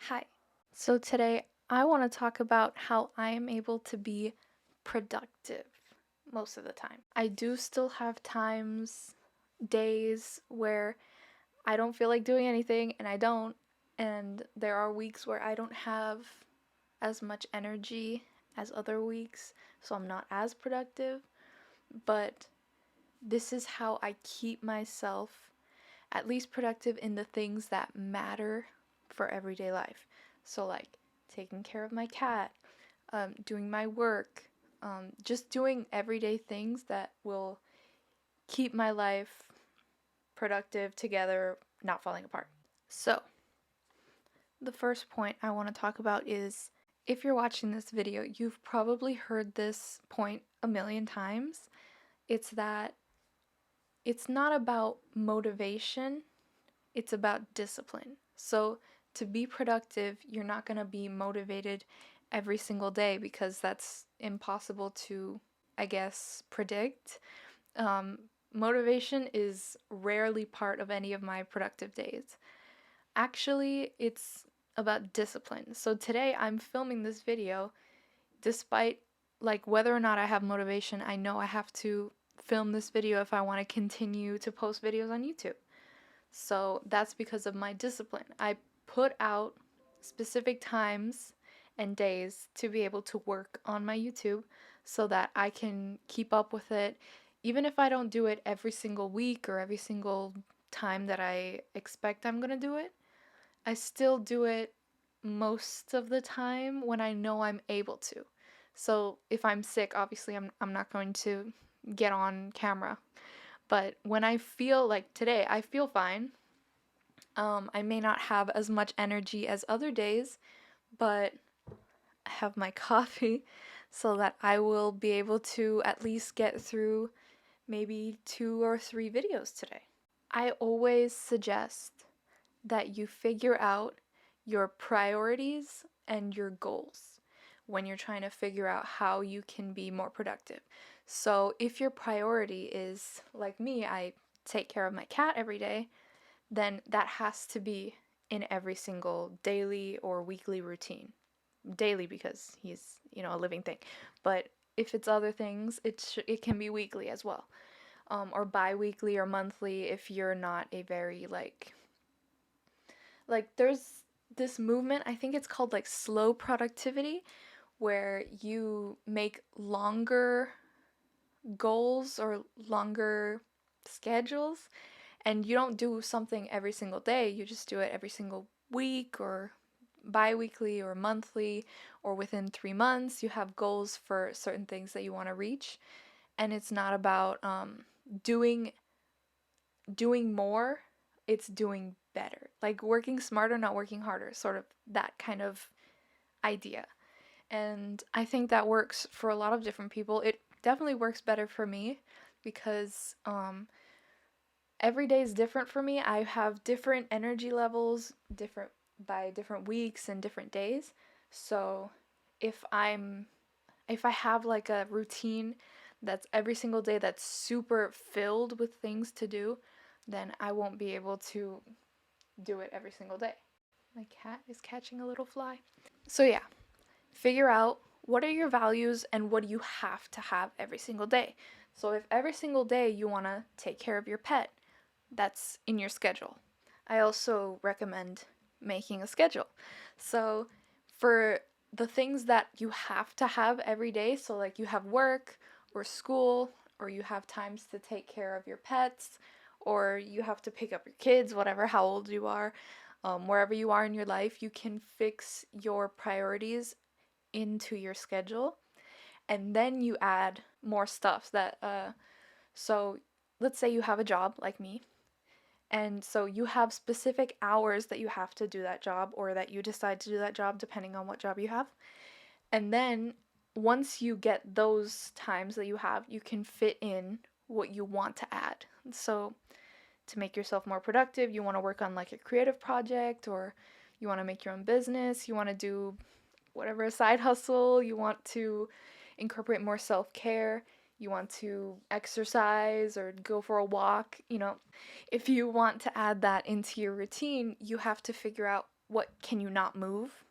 Hi. So today I want to talk about how I am able to be productive most of the time. I do still have times, days where I don't feel like doing anything and I don't, and there are weeks where I don't have as much energy as other weeks, so I'm not as productive, but this is how I keep myself at least productive in the things that matter for everyday life. So, like taking care of my cat, doing my work, just doing everyday things that will keep my life productive, together, not falling apart. So, the first point I want to talk about is if you're watching this video, you've probably heard this point a million times. It's that it's not about motivation, it's about discipline. So, to be productive, you're not going to be motivated every single day because that's impossible to, I guess, predict. Um, Motivation is rarely part of any of my productive days. Actually, it's about discipline. So, today I'm filming this video despite like whether or not I have motivation, I know I have to film this video if I want to continue to post videos on YouTube. So that's because of my discipline. I put out specific times and days to be able to work on my YouTube so that I can keep up with it. Even if I don't do it every single week or every single time that I expect I'm going to do it, I still do it most of the time when I know I'm able to. So if I'm sick, obviously I'm not going to get on camera. But when I feel like today, I feel fine. I may not have as much energy as other days, but I have my coffee so that I will be able to at least get through maybe 2 or 3 videos today. I always suggest that you figure out your priorities and your goals when you're trying to figure out how you can be more productive. So, if your priority is like me, I take care of my cat every day, then that has to be in every single daily or weekly routine. Daily because he's, a living thing. But if it's other things, it can be weekly as well. Or bi-weekly or monthly if you're not a very like there's this movement, I think it's called like slow productivity, where you make longer goals or longer schedules and you don't do something every single day, you just do it every single week or bi-weekly or monthly or within 3 months. You have goals for certain things that you want to reach, and it's not about doing doing more, it's doing better. Like working smarter, not working harder, sort of that kind of idea. And I think that works for a lot of different people. It definitely works better for me because every day is different for me. I have different energy levels, different by different weeks and different days. So if I'm if I have like a routine that's every single day that's super filled with things to do, then I won't be able to do it every single day. My cat is catching a little fly. So yeah, figure out what are your values and what do you have to have every single day. So if every single day you want to take care of your pet, that's in your schedule. I also recommend making a schedule. So for the things that you have to have every day, so like you have work or school, or you have times to take care of your pets, or you have to pick up your kids, whatever, how old you are, wherever you are in your life, you can fix your priorities into your schedule, and then you add more stuff that, so let's say you have a job like me, and so you have specific hours that you have to do that job or that you decide to do that job depending on what job you have. And then once you get those times that you have, you can fit in what you want to add. So to make yourself more productive, you want to work on like a creative project, or you want to make your own business, you want to do whatever, a side hustle, you want to incorporate more self-care, you want to exercise or go for a walk, if you want to add that into your routine, you have to figure out what can you not move,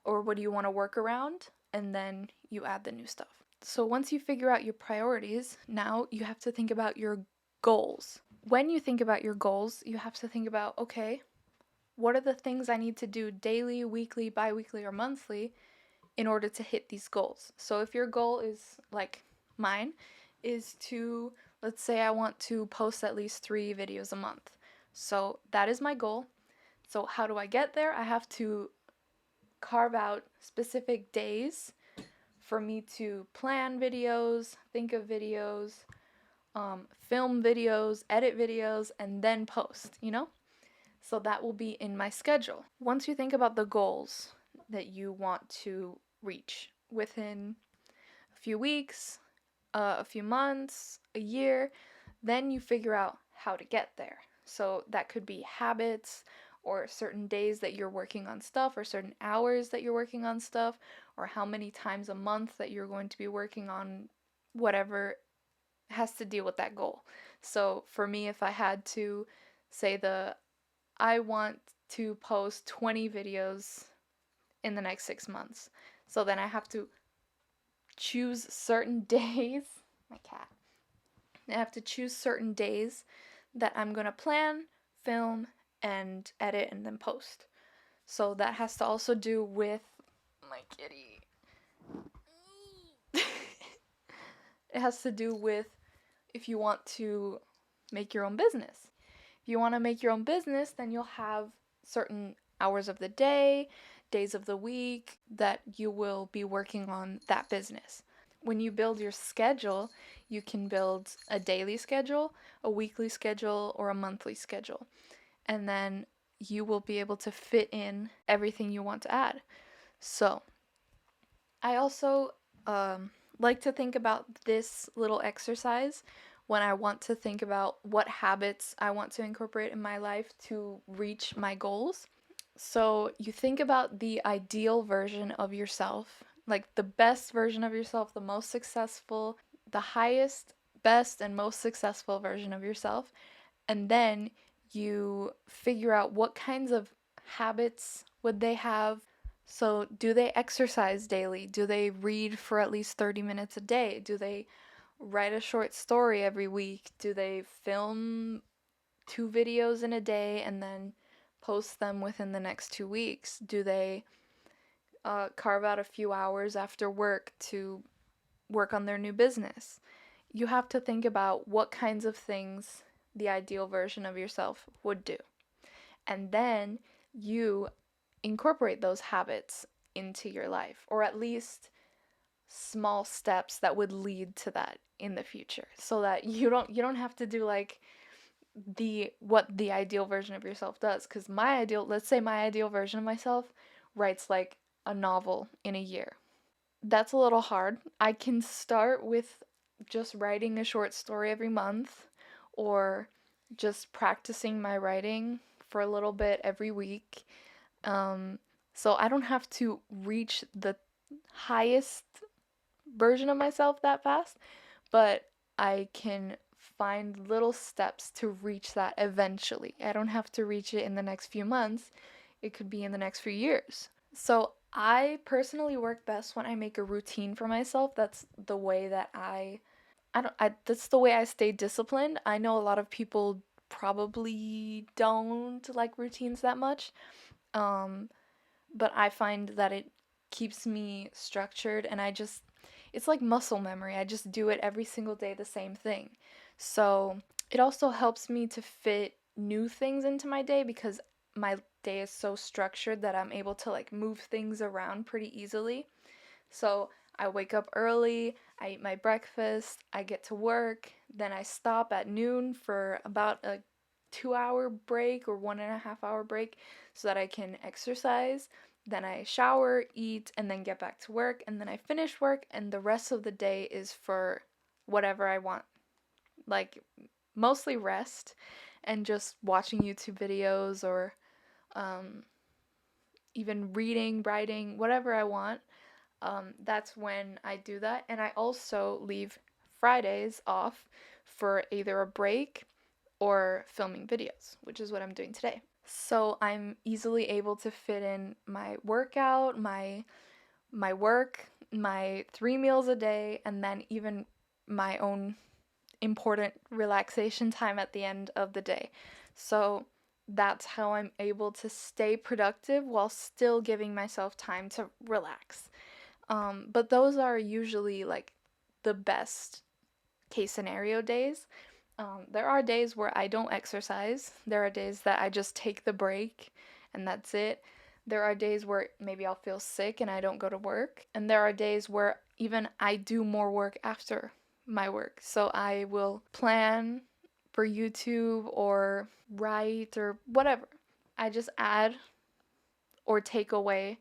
or what do you want to work around, and then you add the new stuff. So once you figure out your priorities, now you have to think about your goals. When you think about your goals, you have to think about, okay, what are the things I need to do daily, weekly, bi-weekly, or monthly in order to hit these goals? So if your goal is, like mine, is to, let's say I want to post at least 3 videos a month. So that is my goal. So how do I get there? I have to carve out specific days for me to plan videos, think of videos, film videos, edit videos, and then post, So that will be in my schedule. Once you think about the goals that you want to reach within a few weeks, a few months, a year, then you figure out how to get there. So that could be habits, or certain days that you're working on stuff, or certain hours that you're working on stuff, or how many times a month that you're going to be working on whatever has to deal with that goal. So for me, if I had to say I want to post 20 videos in the next 6 months. So then I have to choose certain days. My cat. I have to choose certain days that I'm going to plan, film, and edit, and then post. So that has to also do with my kitty. It has to do with if you want to make your own business. If you want to make your own business, then you'll have certain hours of the day, days of the week that you will be working on that business. When you build your schedule, you can build a daily schedule, a weekly schedule, or a monthly schedule. And then you will be able to fit in everything you want to add. So, I also like to think about this little exercise when I want to think about what habits I want to incorporate in my life to reach my goals. So you think about the ideal version of yourself, like the best version of yourself, the most successful, the highest, best, and most successful version of yourself. And then you figure out what kinds of habits would they have. So, do they exercise daily? Do they read for at least 30 minutes a day? Do they write a short story every week? Do they film 2 videos in a day and then post them within the next 2 weeks? Do they carve out a few hours after work to work on their new business? You have to think about what kinds of things the ideal version of yourself would do. And then you incorporate those habits into your life, or at least small steps that would lead to that in the future, so that you don't have to do like what the ideal version of yourself does. Because let's say my ideal version of myself writes like a novel in a year. That's a little hard. I can start with just writing a short story every month, or just practicing my writing for a little bit every week. So I don't have to reach the highest version of myself that fast, but I can find little steps to reach that eventually. I don't have to reach it in the next few months. It could be in the next few years. So I personally work best when I make a routine for myself. That's the way that that's the way I stay disciplined. I know a lot of people probably don't like routines that much. Um, but I find that it keeps me structured, and it's like muscle memory. I just do it every single day, the same thing. So it also helps me to fit new things into my day, because my day is so structured that I'm able to like move things around pretty easily. So I wake up early, I eat my breakfast, I get to work, then I stop at noon for about a 2 hour break or 1.5 hour break so that I can exercise. Then I shower, eat, and then get back to work. And then I finish work, and the rest of the day is for whatever I want. Like, mostly rest and just watching YouTube videos, or um, even reading, writing, whatever I want. That's when I do that. And I also leave Fridays off for either a break or filming videos, which is what I'm doing today. So I'm easily able to fit in my workout, my work, my 3 meals a day, and then even my own important relaxation time at the end of the day. So that's how I'm able to stay productive while still giving myself time to relax. But those are usually like the best case scenario days. There are days where I don't exercise. There are days that I just take the break and that's it. There are days where maybe I'll feel sick and I don't go to work. And there are days where even I do more work after my work. So I will plan for YouTube or write or whatever. I just add or take away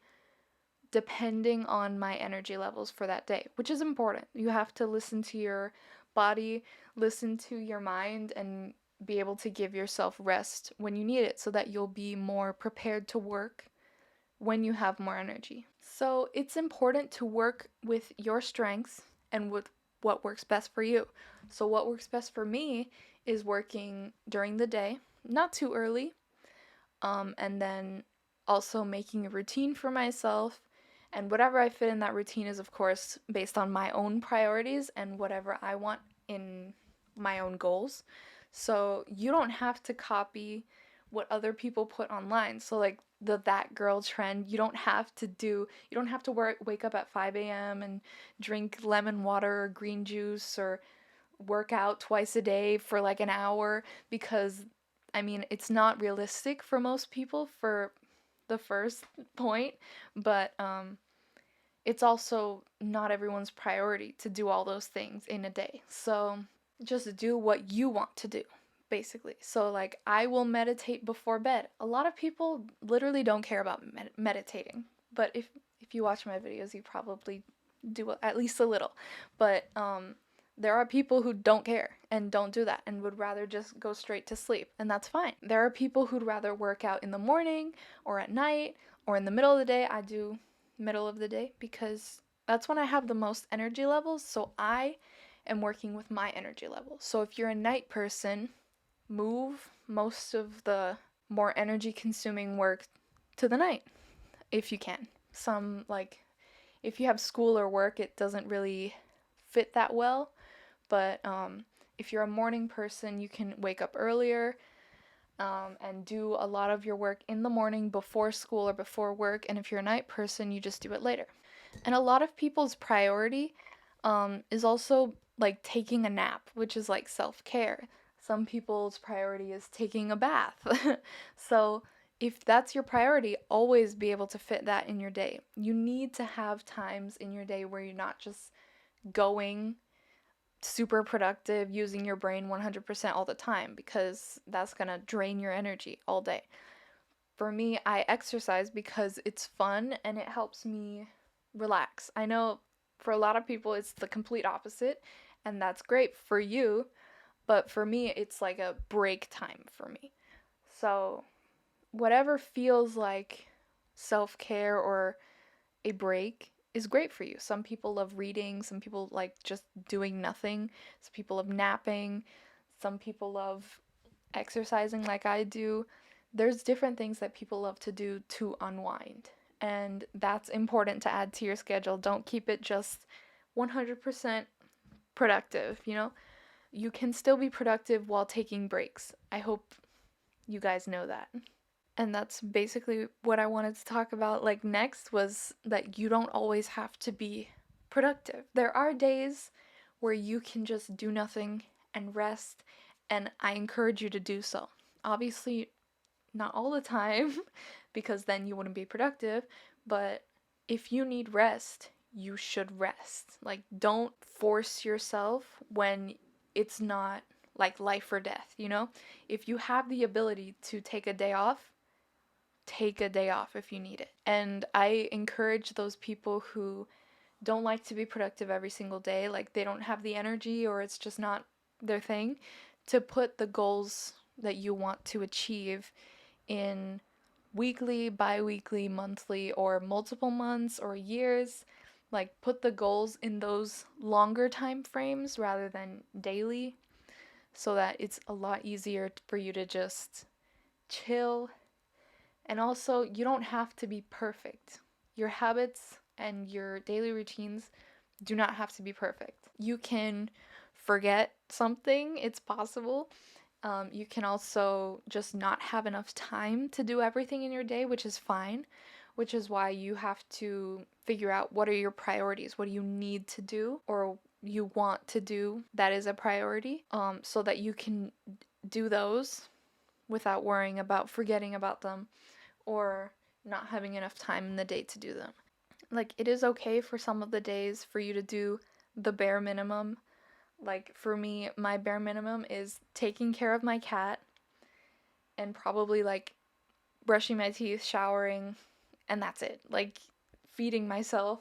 depending on my energy levels for that day, which is important. You have to listen to your body, listen to your mind, and be able to give yourself rest when you need it so that you'll be more prepared to work when you have more energy. So it's important to work with your strengths and with what works best for you. So, what works best for me is working during the day, not too early, and then also making a routine for myself. And whatever I fit in that routine is, of course, based on my own priorities and whatever I want in my own goals. So you don't have to copy what other people put online. So, like the that girl trend, you don't have to wake up at 5 a.m. and drink lemon water or green juice or work out twice a day for like an hour because I mean, it's not realistic for most people for the first point, but it's also not everyone's priority to do all those things in a day. So just do what you want to do, basically. So, like, I will meditate before bed. A lot of people literally don't care about meditating, but if you watch my videos, you probably do at least a little. But there are people who don't care and don't do that and would rather just go straight to sleep, and that's fine. There are people who'd rather work out in the morning or at night or in the middle of the day. I do middle of the day because that's when I have the most energy levels, so I am working with my energy level. So if you're a night person, move most of the more energy consuming work to the night if you can. Some, like, if you have school or work, it doesn't really fit that well, but if you're a morning person, you can wake up earlier and do a lot of your work in the morning before school or before work. And if you're a night person, you just do it later. And a lot of people's priority is also like taking a nap, which is like self care. Some people's priority is taking a bath. So if that's your priority, always be able to fit that in your day. You need to have times in your day where you're not just going super productive, using your brain 100% all the time, because that's gonna drain your energy all day. For me, I exercise because it's fun and it helps me relax. I know for a lot of people it's the complete opposite, and that's great for you, but for me, it's like a break time for me. So, whatever feels like self care or a break is great for you. Some people love reading, some people like just doing nothing, some people love napping, some people love exercising like I do. There's different things that people love to do to unwind. And that's important to add to your schedule. Don't keep it just 100% productive, you know? You can still be productive while taking breaks. I hope you guys know that. And that's basically what I wanted to talk about like next was that you don't always have to be productive. There are days where you can just do nothing and rest, and I encourage you to do so. Obviously, not all the time because then you wouldn't be productive, but if you need rest, you should rest. Like, don't force yourself when it's not like life or death, you know? If you have the ability to take a day off, take a day off if you need it. And I encourage those people who don't like to be productive every single day, like they don't have the energy or it's just not their thing, to put the goals that you want to achieve in weekly, bi weekly, monthly, or multiple months or years. Like, put the goals in those longer time frames rather than daily so that it's a lot easier for you to just chill And also, you don't have to be perfect. Your habits and your daily routines do not have to be perfect. You can forget something, it's possible. You can also just not have enough time to do everything in your day, which is fine, which is why you have to figure out what are your priorities, what do you need to do or you want to do that is a priority, so that you can do those without worrying about forgetting about them or not having enough time in the day to do them. Like, it is okay for some of the days for you to do the bare minimum. Like, for me, my bare minimum is taking care of my cat and probably like brushing my teeth, showering, and that's it. Like, feeding myself.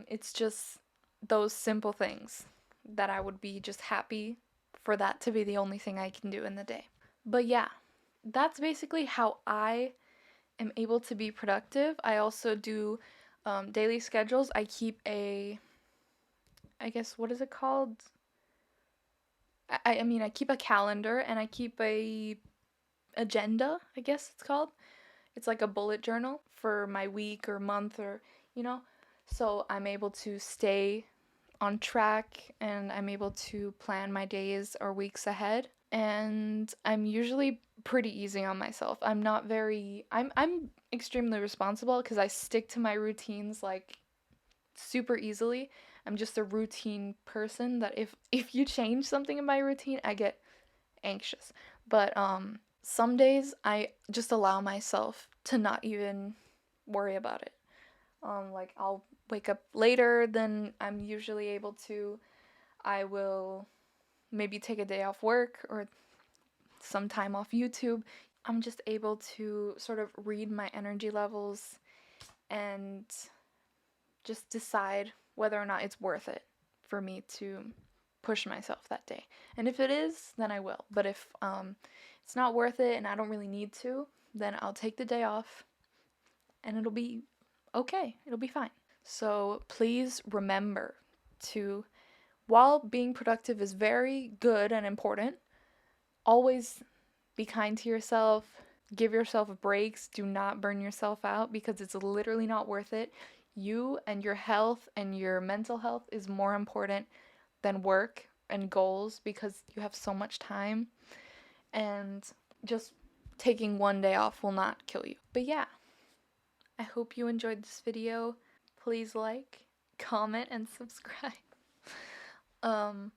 It's just those simple things that I would be just happy for that to be the only thing I can do in the day. But yeah, that's basically how I am able to be productive. I also do daily schedules. I keep I guess, what is it called? I mean, I keep a calendar and I keep a agenda, I guess it's called. It's like a bullet journal for my week or month or, you know. So I'm able to stay on track and I'm able to plan my days or weeks ahead. And I'm usually pretty easy on myself. I'm extremely responsible because I stick to my routines like super easily. I'm just a routine person that if you change something in my routine, I get anxious. But some days I just allow myself to not even worry about it. Like, I'll wake up later than I'm usually able to. I will maybe take a day off work or some time off YouTube. I'm just able to sort of read my energy levels and just decide whether or not it's worth it for me to push myself that day. And if it is, then I will. But if it's not worth it and I don't really need to, then I'll take the day off and it'll be okay. It'll be fine. So please remember to, while being productive is very good and important, always be kind to yourself. Give yourself breaks. Do not burn yourself out because it's literally not worth it. You and your health and your mental health is more important than work and goals because you have so much time. And just taking one day off will not kill you. But yeah, I hope you enjoyed this video. Please like, comment, and subscribe. Um,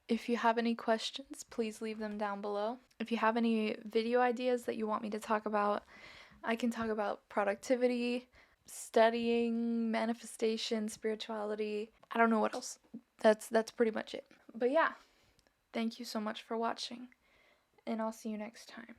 If you have any questions, please leave them down below. If you have any video ideas that you want me to talk about, I can talk about productivity, studying, manifestation, spirituality. I don't know what else. That's pretty much it. But yeah, thank you so much for watching, and I'll see you next time.